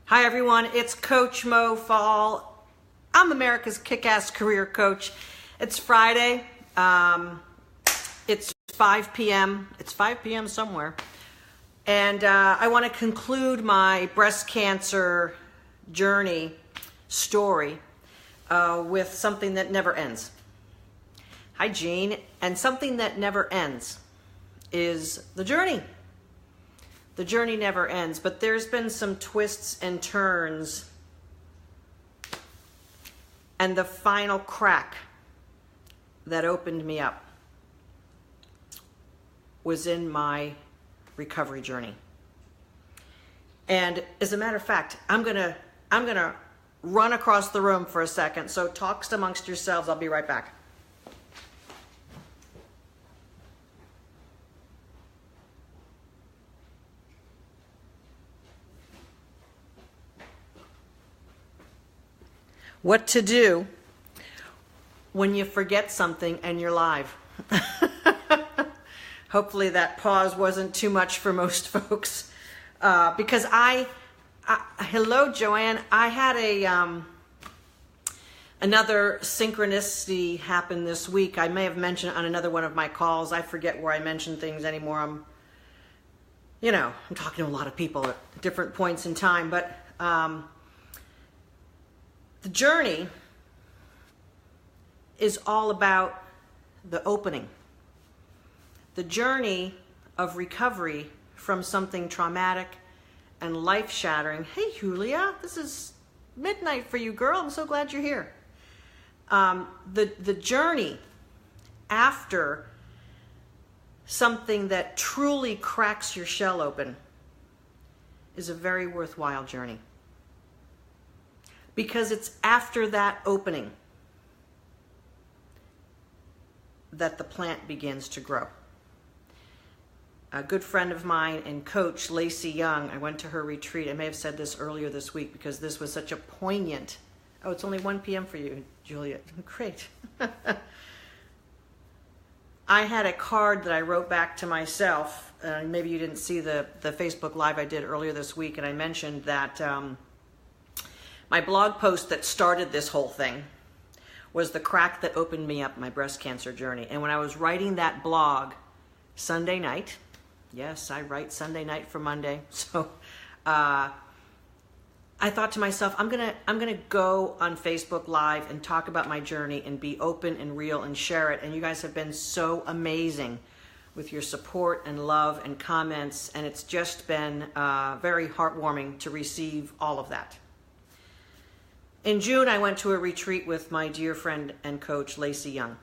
Hi everyone, it's Coach Mo Faul. I'm America's kick-ass career coach. It's Friday. It's 5 p.m. It's 5 p.m. somewhere. And I want to conclude my breast cancer journey story with something that never ends. Hi Jean. And something that never ends is the journey. The journey never ends, but there's been some twists and turns, and the final crack that opened me up was in my recovery journey. And as a matter of fact, I'm gonna run across the room for a second, so talk amongst yourselves. I'll be right back. What to do when you forget something and you're live. Hopefully that pause wasn't too much for most folks. Because hello Joanne, I had another synchronicity happen this week. I may have mentioned on another one of my calls. I forget where I mention things anymore. I'm talking to a lot of people at different points in time, but the journey is all about the opening. The journey of recovery from something traumatic and life-shattering. Hey, Julia, this is midnight for you, girl. I'm so glad you're here. The journey after something that truly cracks your shell open is a very worthwhile journey. Because it's after that opening that the plant begins to grow. A good friend of mine and coach, Lacey Young, I went to her retreat. I may have said this earlier this week because this was such a poignant. Oh, it's only 1 p.m. for you, Juliet. Great. I had a card that I wrote back to myself. Maybe you didn't see the Facebook Live I did earlier this week, and I mentioned that my blog post that started this whole thing was the crack that opened me up my breast cancer journey. And when I was writing that blog Sunday night, yes, I write Sunday night for Monday. So I thought to myself, I'm gonna go on Facebook Live and talk about my journey and be open and real and share it. And you guys have been so amazing with your support and love and comments. And it's just been very heartwarming to receive all of that. In June, I went to a retreat with my dear friend and coach, Lacey Young.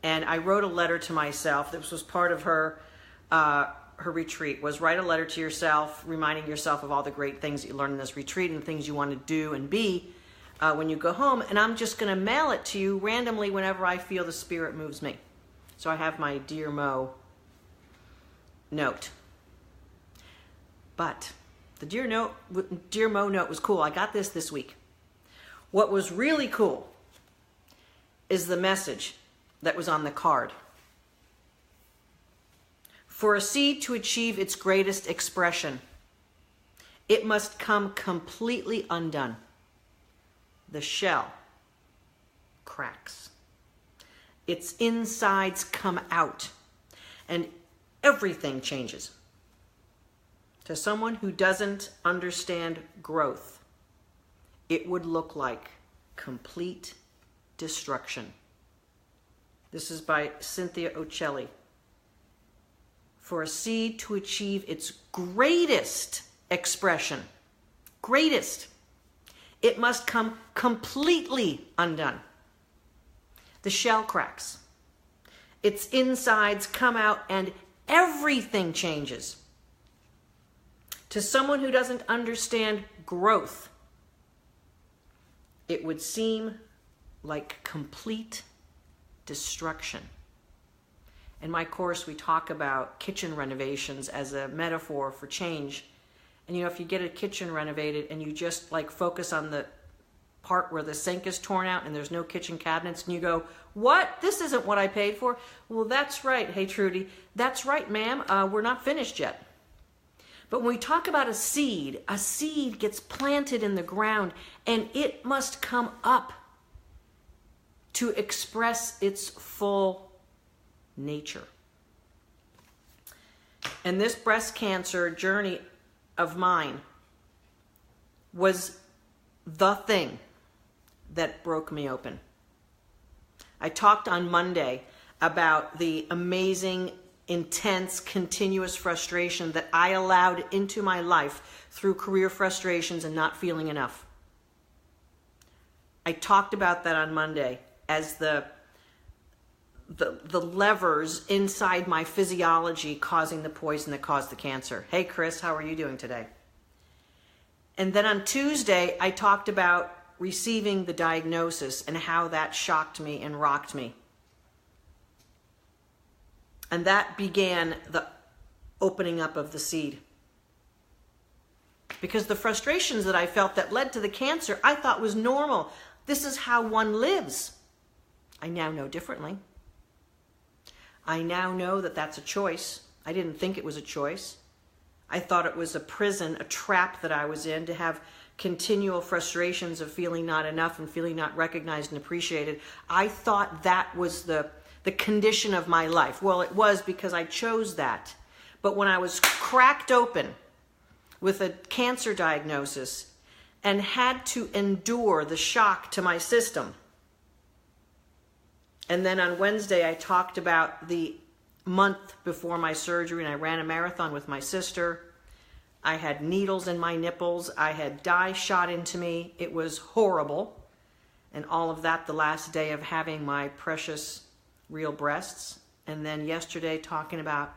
And I wrote a letter to myself. This was part of her retreat, was write a letter to yourself, reminding yourself of all the great things that you learned in this retreat and things you want to do and be when you go home. And I'm just going to mail it to you randomly whenever I feel the spirit moves me. So I have my Dear Mo note. But the Dear Mo note was cool. I got this week. What was really cool is the message that was on the card. For a seed to achieve its greatest expression, it must come completely undone. The shell cracks. Its insides come out, and everything changes. To someone who doesn't understand growth, it would look like complete destruction. This is by Cynthia Ocelli. For a seed to achieve its greatest expression, it must come completely undone. The shell cracks. Its insides come out and everything changes. To someone who doesn't understand growth, it would seem like complete destruction. In my course, we talk about kitchen renovations as a metaphor for change. And if you get a kitchen renovated and you just focus on the part where the sink is torn out and there's no kitchen cabinets, and you go, what? This isn't what I paid for? Well, that's right. Hey, Trudy, that's right, ma'am. We're not finished yet. But when we talk about a seed gets planted in the ground and it must come up to express its full nature. And this breast cancer journey of mine was the thing that broke me open. I talked on Monday about the amazing, intense, continuous frustration that I allowed into my life through career frustrations and not feeling enough. I talked about that on Monday as the levers inside my physiology causing the poison that caused the cancer. Hey, Chris, how are you doing today? And then on Tuesday, I talked about receiving the diagnosis and how that shocked me and rocked me. And that began the opening up of the seed. Because the frustrations that I felt that led to the cancer, I thought was normal. This is how one lives. I now know differently. I now know that that's a choice. I didn't think it was a choice. I thought it was a prison, a trap that I was in, to have continual frustrations of feeling not enough and feeling not recognized and appreciated. I thought that was the condition of my life. Well, it was, because I chose that. But when I was cracked open with a cancer diagnosis and had to endure the shock to my system, and then on Wednesday I talked about the month before my surgery, and I ran a marathon with my sister. I had needles in my nipples. I had dye shot into me. It was horrible. And all of that the last day of having my precious real breasts. And then yesterday talking about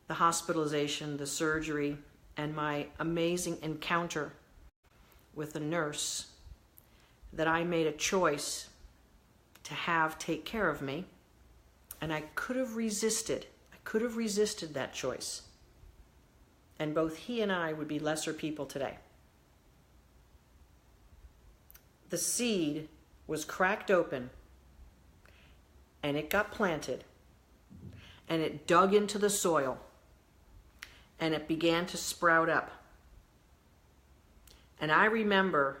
the hospitalization, the surgery, and my amazing encounter with a nurse that I made a choice to have take care of me. And I could have resisted. I could have resisted that choice. And both he and I would be lesser people today. The seed was cracked open, and it got planted, and it dug into the soil, and it began to sprout up. And I remember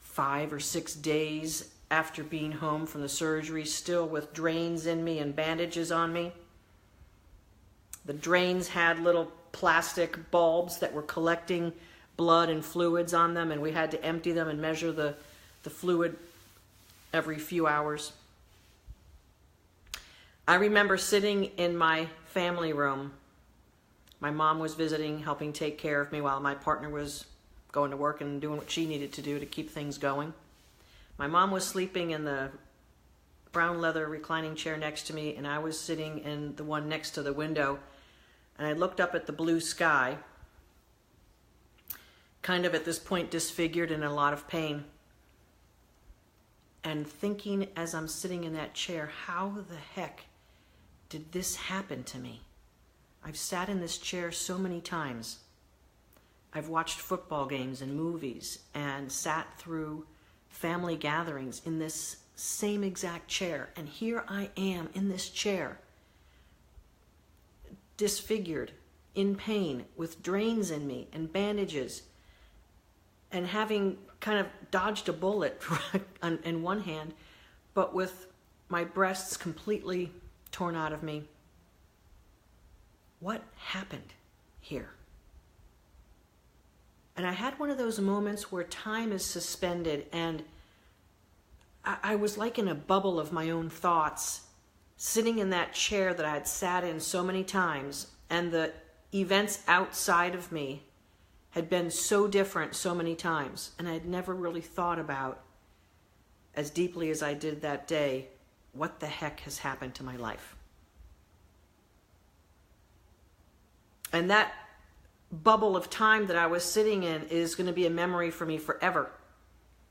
5 or 6 days after being home from the surgery, still with drains in me and bandages on me. The drains had little plastic bulbs that were collecting blood and fluids on them, and we had to empty them and measure the fluid every few hours. I remember sitting in my family room. My mom was visiting, helping take care of me while my partner was going to work and doing what she needed to do to keep things going. My mom was sleeping in the brown leather reclining chair next to me, and I was sitting in the one next to the window, and I looked up at the blue sky, kind of at this point disfigured and in a lot of pain, and thinking as I'm sitting in that chair, how the heck did this happen to me? I've sat in this chair so many times. I've watched football games and movies and sat through family gatherings in this same exact chair. And here I am in this chair, disfigured, in pain, with drains in me and bandages, and having kind of dodged a bullet in one hand, but with my breasts completely torn out of me. What happened here? And I had one of those moments where time is suspended, and I was like in a bubble of my own thoughts, sitting in that chair that I had sat in so many times, and the events outside of me had been so different so many times, and I had never really thought about, as deeply as I did that day, what the heck has happened to my life. And that bubble of time that I was sitting in is going to be a memory for me forever,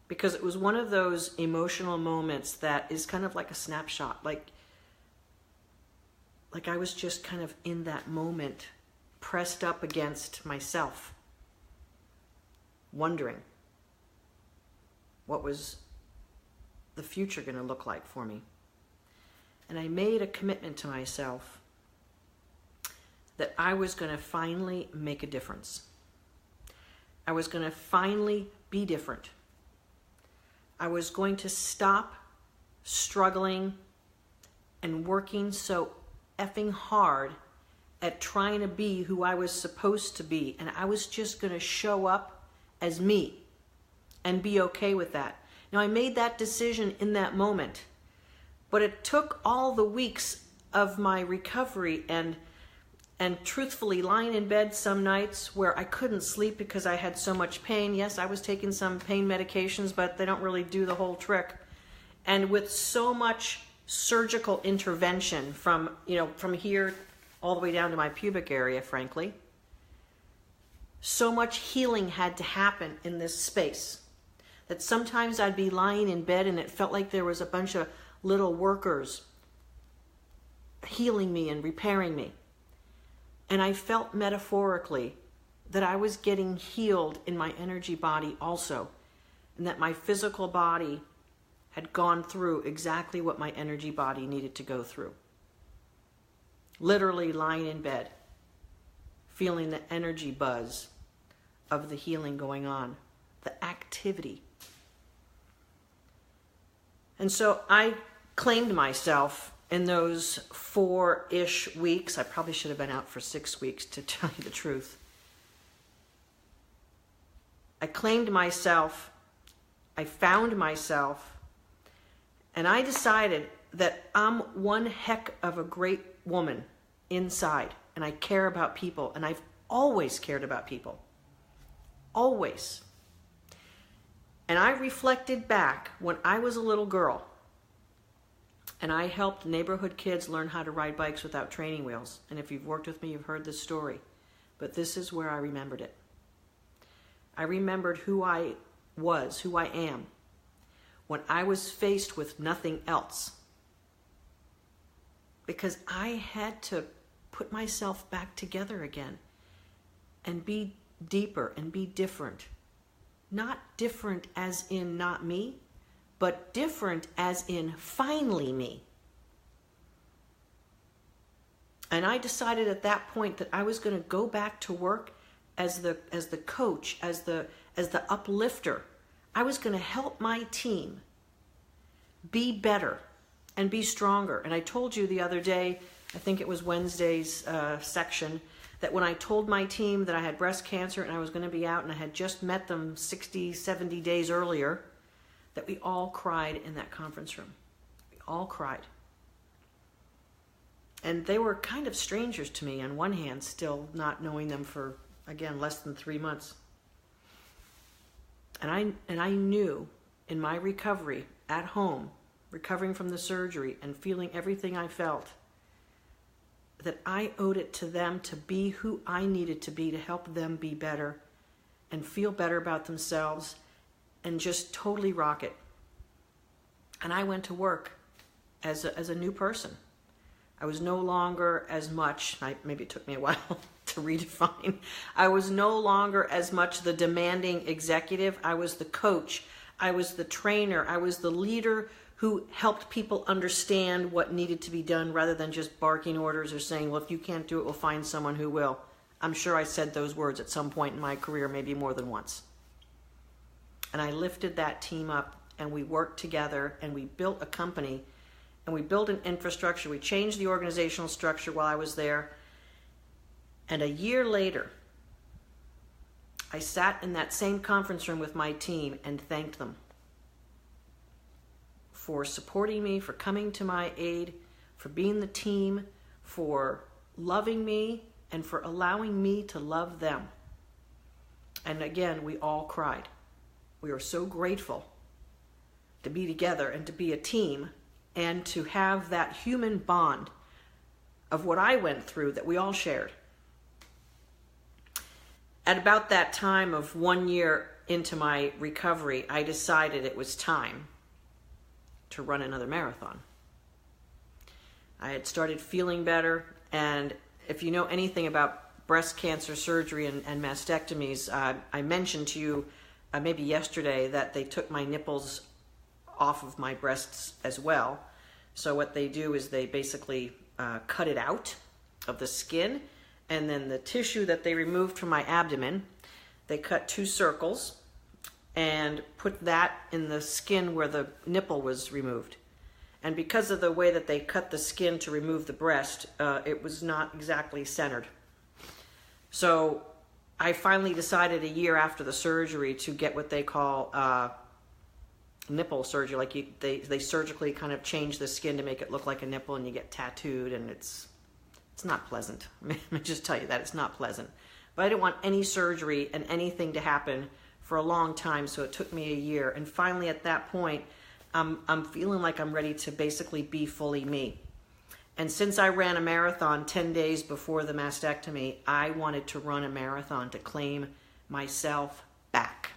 because it was one of those emotional moments that is kind of like a snapshot, like I was just kind of in that moment, pressed up against myself, wondering what was the future going to look like for me. And I made a commitment to myself that I was going to finally make a difference. I was going to finally be different. I was going to stop struggling and working so effing hard at trying to be who I was supposed to be. And I was just going to show up as me and be okay with that. Now, I made that decision in that moment, but it took all the weeks of my recovery and truthfully lying in bed some nights where I couldn't sleep because I had so much pain. Yes, I was taking some pain medications, but they don't really do the whole trick. And with so much surgical intervention from here all the way down to my pubic area, frankly, so much healing had to happen in this space that sometimes I'd be lying in bed and it felt like there was a bunch of little workers healing me and repairing me. And I felt metaphorically that I was getting healed in my energy body also, and that my physical body had gone through exactly what my energy body needed to go through. Literally lying in bed, feeling the energy buzz of the healing going on, the activity. And so I claimed myself in those 4-ish weeks. I probably should have been out for 6 weeks, to tell you the truth. I claimed myself, I found myself, and I decided that I'm one heck of a great woman inside, and I care about people, and I've always cared about people. Always. And I reflected back when I was a little girl, and I helped neighborhood kids learn how to ride bikes without training wheels. And if you've worked with me, you've heard this story. But this is where I remembered it. I remembered who I was, who I am, when I was faced with nothing else. Because I had to put myself back together again and be deeper and be different. Not different as in not me, but different as in finally me. And I decided at that point that I was going to go back to work as the coach, as the uplifter. I was going to help my team be better and be stronger. And I told you the other day, I think it was Wednesday's section, that when I told my team that I had breast cancer and I was going to be out and I had just met them 60, 70 days earlier, that we all cried in that conference room. We all cried. And they were kind of strangers to me on one hand, still not knowing them for, again, less than 3 months. And I knew in my recovery at home, recovering from the surgery and feeling everything I felt, that I owed it to them to be who I needed to be to help them be better and feel better about themselves and just totally rock it. And I went to work as a new person. I was no longer as much, maybe it took me a while to redefine, I was no longer as much the demanding executive. I was the coach. I was the trainer. I was the leader who helped people understand what needed to be done rather than just barking orders or saying, well, if you can't do it, we'll find someone who will. I'm sure I said those words at some point in my career, maybe more than once. And I lifted that team up and we worked together and we built a company and we built an infrastructure. We changed the organizational structure while I was there. And a year later, I sat in that same conference room with my team and thanked them for supporting me, for coming to my aid, for being the team, for loving me, and for allowing me to love them. And again, we all cried. We were so grateful to be together and to be a team and to have that human bond of what I went through that we all shared. At about that time of 1 year into my recovery, I decided it was time to run another marathon. I had started feeling better, and if you know anything about breast cancer surgery and mastectomies, I mentioned to you maybe yesterday that they took my nipples off of my breasts as well. So what they do is they basically cut it out of the skin And then the tissue that they removed from my abdomen, they cut 2 circles and put that in the skin where the nipple was removed. And because of the way that they cut the skin to remove the breast, it was not exactly centered. So I finally decided a year after the surgery to get what they call nipple surgery. Like they surgically kind of change the skin to make it look like a nipple, and you get tattooed, and it's not pleasant. Let me just tell you that it's not pleasant. But I didn't want any surgery and anything to happen for a long time, so it took me a year. And finally, at that point, I'm feeling like I'm ready to basically be fully me. And since I ran a marathon 10 days before the mastectomy, I wanted to run a marathon to claim myself back.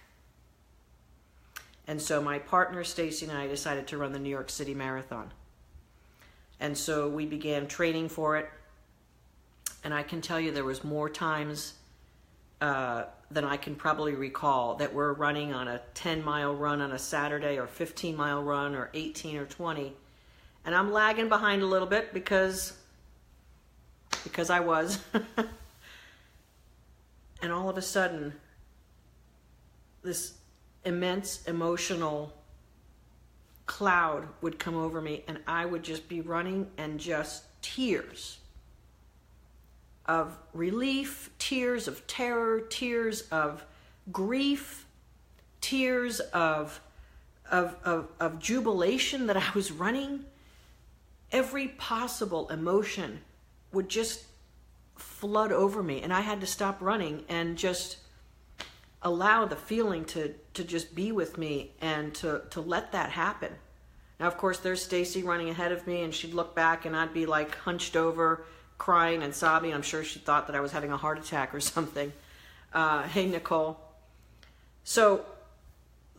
And so my partner, Stacy, and I decided to run the New York City Marathon. And so we began training for it. And I can tell you there was more times than I can probably recall that we're running on a 10-mile run on a Saturday, or 15-mile run, or 18 or 20. And I'm lagging behind a little bit because I was. And all of a sudden, this immense emotional cloud would come over me, and I would just be running, and just tears of relief, tears of terror, tears of grief, tears of jubilation that I was running. Every possible emotion would just flood over me, and I had to stop running and just allow the feeling to just be with me, and to let that happen. Now, of course, there's Stacy running ahead of me, and she'd look back, and I'd be like hunched over, crying and sobbing. I'm sure she thought that I was having a heart attack or something. Hey, Nicole. So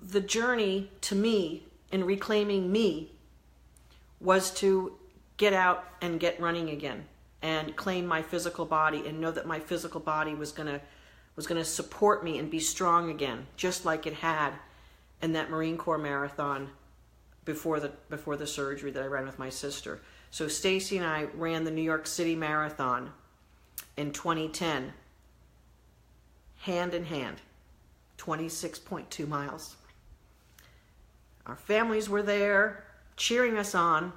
the journey to me in reclaiming me was to get out and get running again, and claim my physical body, and know that my physical body was gonna support me and be strong again, just like it had in that Marine Corps marathon before the surgery that I ran with my sister. So Stacy and I ran the New York City Marathon in 2010, hand in hand, 26.2 miles. Our families were there cheering us on.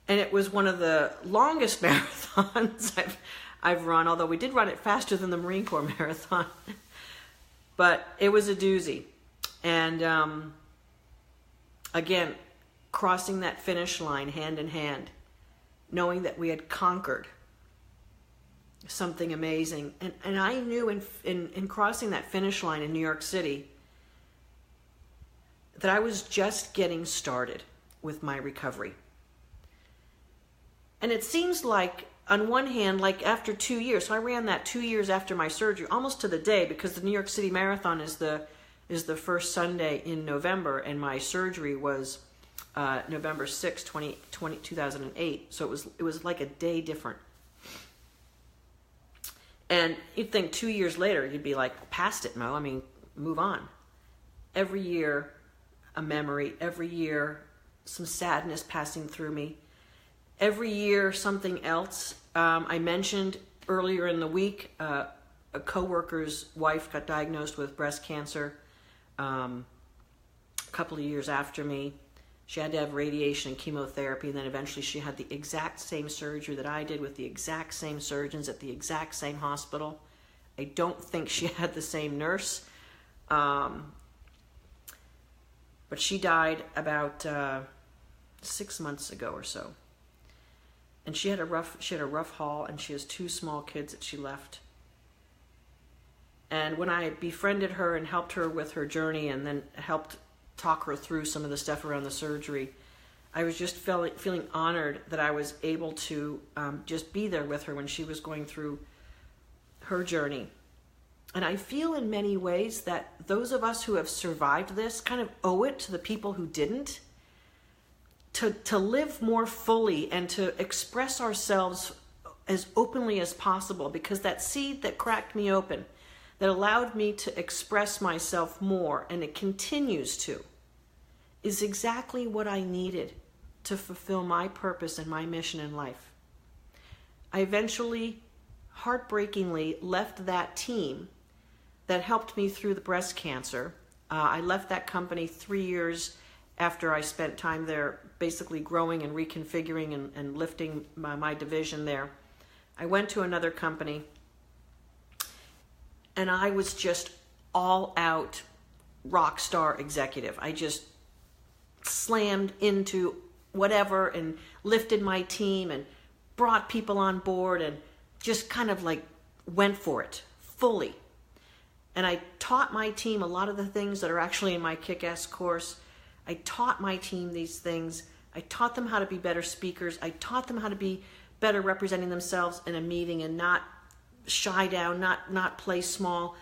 And it was one of the longest marathons I've run, although we did run it faster than the Marine Corps marathon. But it was a doozy. And again, crossing that finish line hand in hand, knowing that we had conquered something amazing. And I knew in crossing that finish line in New York City that I was just getting started with my recovery. And it seems like, on one hand, like after 2 years, so I ran that 2 years after my surgery, almost to the day, because the New York City Marathon is the first Sunday in November, and my surgery was November 6, 2008. So it was like a day different. And you'd think 2 years later, you'd be like, past it, Mo. I mean, move on. Every year, a memory. Every year, some sadness passing through me. Every year, something else. I mentioned earlier in the week, a coworker's wife got diagnosed with breast cancer a couple of years after me. She had to have radiation and chemotherapy, and then eventually she had the exact same surgery that I did with the exact same surgeons at the exact same hospital. I don't think she had the same nurse. But she died about 6 months ago or so. And she had a rough haul, and she has 2 small kids that she left. And when I befriended her and helped her with her journey, and then helped talk her through some of the stuff around the surgery, I was just feeling honored that I was able to just be there with her when she was going through her journey. And I feel in many ways that those of us who have survived this kind of owe it to the people who didn't, to live more fully and to express ourselves as openly as possible, because that seed that cracked me open, that allowed me to express myself more, and it continues to, is exactly what I needed to fulfill my purpose and my mission in life. I eventually, heartbreakingly, left that team that helped me through the breast cancer. I left that company 3 years after I spent time there basically growing and reconfiguring and lifting my division there. I went to another company, and I was just all out rock star executive. I just slammed into whatever and lifted my team and brought people on board and just kind of like went for it fully. And I taught my team a lot of the things that are actually in my Kick-Ass course. I taught my team these things. I taught them how to be better speakers. I taught them how to be better representing themselves in a meeting and not shy down, not play small.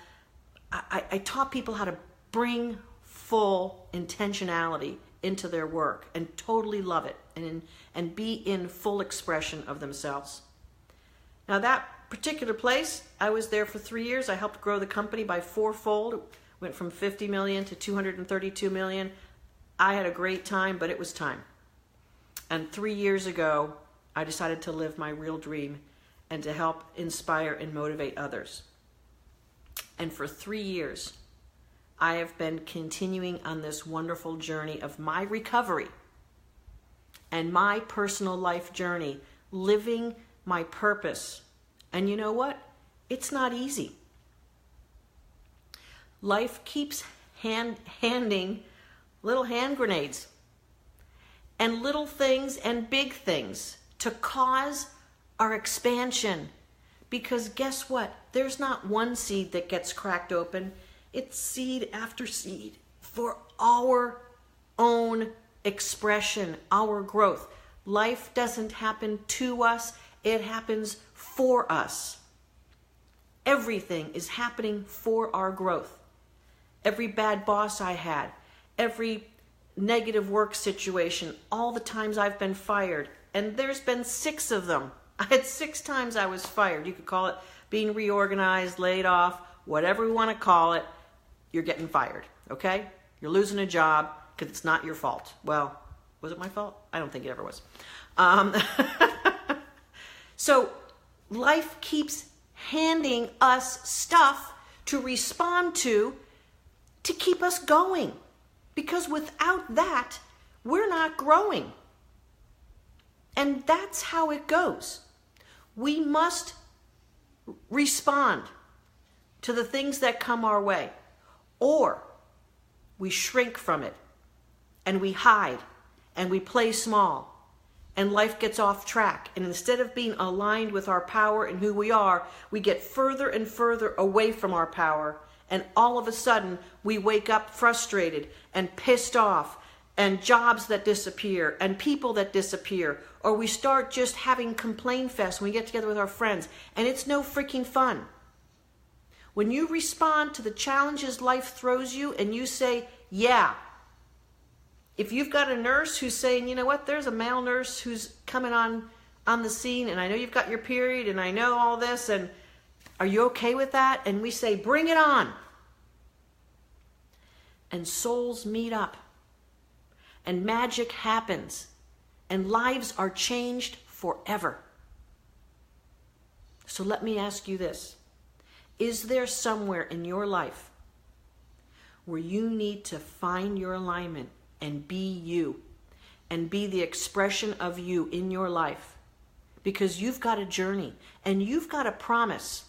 I taught people how to bring full intentionality into their work and totally love it and be in full expression of themselves. Now that particular place, I was there for 3 years. I helped grow the company by fourfold. It went from 50 million to 232 million. I had a great time, but it was time. And 3 years ago, I decided to live my real dream and to help inspire and motivate others. And for 3 years, I have been continuing on this wonderful journey of my recovery and my personal life journey, living my purpose. And you know what? It's not easy. Life keeps handing little hand grenades and little things and big things to cause our expansion. Because guess what? There's not one seed that gets cracked open. It's seed after seed for our own expression, our growth. Life doesn't happen to us. It happens for us. Everything is happening for our growth. Every bad boss I had, every negative work situation, all the times I've been fired, and there's been 6 of them. I had 6 times I was fired. You could call it being reorganized, laid off, whatever we want to call it. You're getting fired, okay? You're losing a job because it's not your fault. Well, was it my fault? I don't think it ever was. So life keeps handing us stuff to respond to keep us going. Because without that, we're not growing. And that's how it goes. We must respond to the things that come our way, or we shrink from it and we hide and we play small and life gets off track. And instead of being aligned with our power and who we are, we get further and further away from our power. And all of a sudden, we wake up frustrated and pissed off, and jobs that disappear, and people that disappear, or we start just having complain fest when we get together with our friends, and it's no freaking fun. When you respond to the challenges life throws you and you say, yeah, if you've got a nurse who's saying, you know what, there's a male nurse who's coming on the scene, and I know you've got your period, and I know all this, and are you okay with that? And we say, bring it on. And souls meet up. And magic happens. And lives are changed forever. So let me ask you this. Is there somewhere in your life where you need to find your alignment and be you? And be the expression of you in your life? Because you've got a journey. And you've got a promise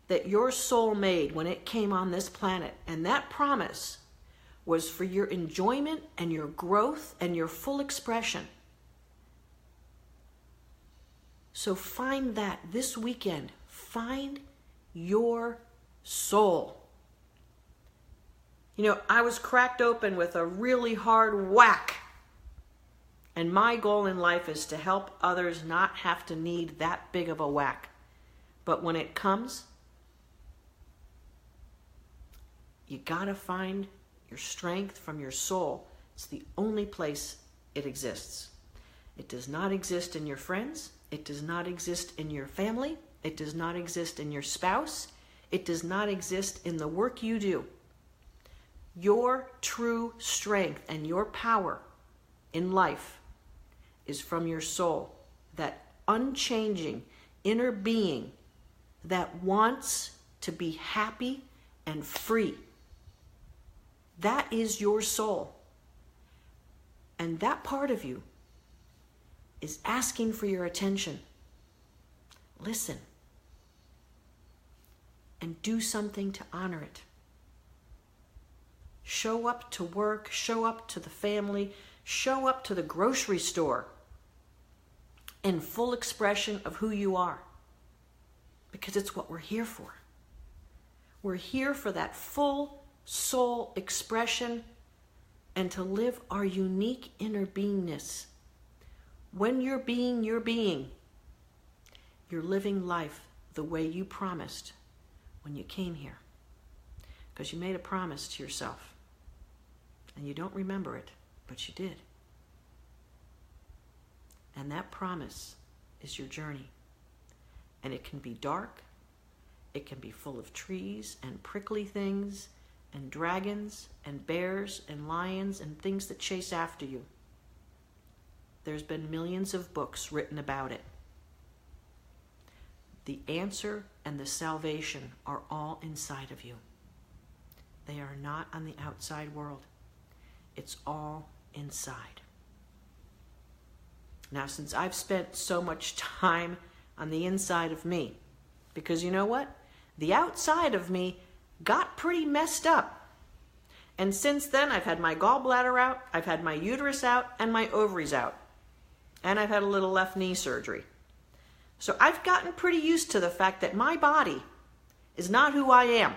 that your soul made when it came on this planet. And that promise was for your enjoyment and your growth and your full expression. So find that this weekend. Find your soul. You know, I was cracked open with a really hard whack. And my goal in life is to help others not have to need that big of a whack. But when it comes, you gotta find your strength from your soul. It's the only place it exists. It does not exist in your friends. It does not exist in your family. It does not exist in your spouse. It does not exist in the work you do. Your true strength and your power in life is from your soul that unchanging inner being that wants to be happy and free. That is your soul. And that part of you is asking for your attention. Listen. And do something to honor it. Show up to work, show up to the family, show up to the grocery store in full expression of who you are. Because it's what we're here for. We're here for that full soul expression and to live our unique inner beingness. When you're being your being, you're living life the way you promised when you came here. Because you made a promise to yourself. And you don't remember it, but you did. And that promise is your journey. And it can be dark. It can be full of trees and prickly things and dragons and bears and lions and things that chase after you. There's been millions of books written about it. The answer and the salvation are all inside of you. They are not on the outside world. It's all inside. Now, since I've spent so much time on the inside of me, because you know what? The outside of me got pretty messed up. And since then, I've had my gallbladder out, I've had my uterus out, and my ovaries out. And I've had a little left knee surgery. So I've gotten pretty used to the fact that my body is not who I am.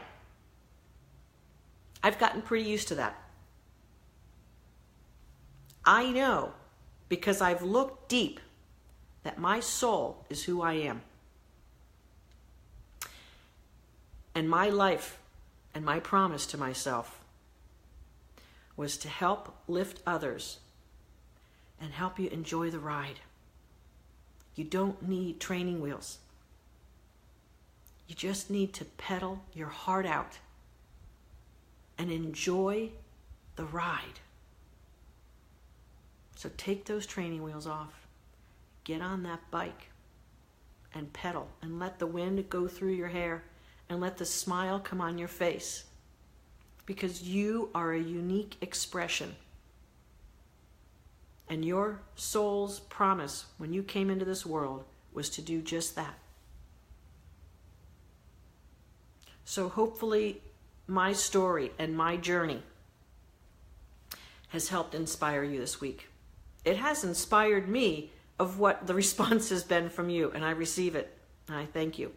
I've gotten pretty used to that. I know, because I've looked deep, that my soul is who I am. And my life and my promise to myself was to help lift others and help you enjoy the ride. You don't need training wheels. You just need to pedal your heart out and enjoy the ride. So take those training wheels off, get on that bike and pedal and let the wind go through your hair and let the smile come on your face, because you are a unique expression. And your soul's promise when you came into this world was to do just that. So hopefully my story and my journey has helped inspire you this week. It has inspired me of what the response has been from you, and I receive it, and I thank you.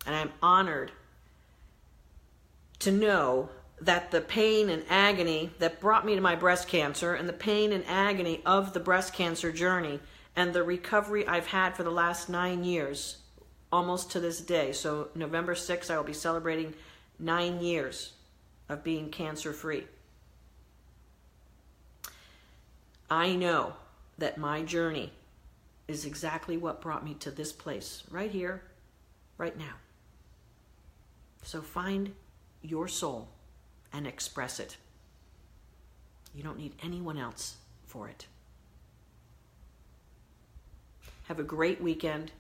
And I'm honored to know that the pain and agony that brought me to my breast cancer and the pain and agony of the breast cancer journey and the recovery I've had for the last 9 years, almost to this day. So November 6th, I will be celebrating 9 years of being cancer-free. I know that my journey is exactly what brought me to this place, right here, right now. So find your soul and express it. You don't need anyone else for it. Have a great weekend.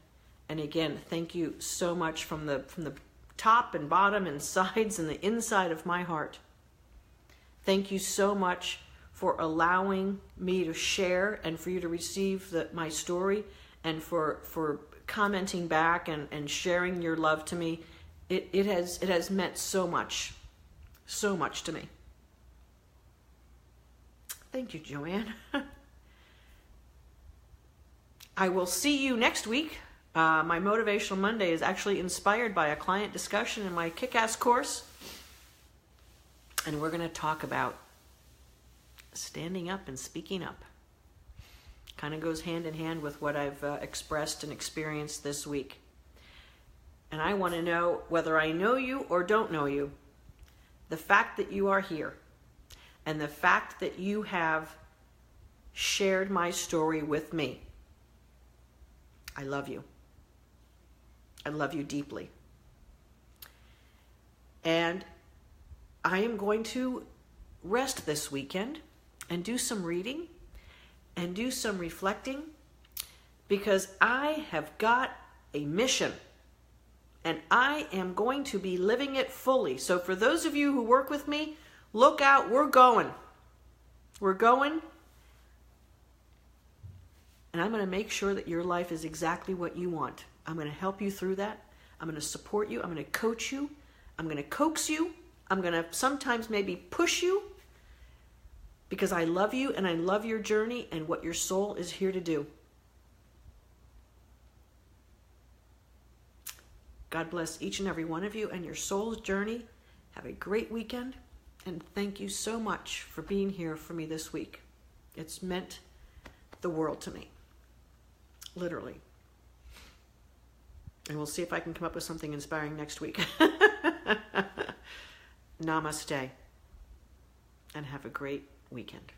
And again, thank you so much from the top and bottom and sides and the inside of my heart. Thank you so much for allowing me to share and for you to receive my story and for commenting back and sharing your love to me. It has meant so much to me. Thank you, Joanne. I will see you next week. My Motivational Monday is actually inspired by a client discussion in my Kick-Ass course. And we're going to talk about standing up and speaking up. Kind of goes hand in hand with what I've expressed and experienced this week. And I want to know whether I know you or don't know you. The fact that you are here and the fact that you have shared my story with me. I love you. I love you deeply. And I am going to rest this weekend and do some reading and do some reflecting, because I have got a mission and I am going to be living it fully. So for those of you who work with me, look out, we're going. We're going. And I'm going to make sure that your life is exactly what you want. I'm going to help you through that. I'm going to support you. I'm going to coach you. I'm going to coax you. I'm going to sometimes maybe push you because I love you and I love your journey and what your soul is here to do. God bless each and every one of you and your soul's journey. Have a great weekend. And thank you so much for being here for me this week. It's meant the world to me. Literally. And we'll see if I can come up with something inspiring next week. Namaste. And have a great weekend.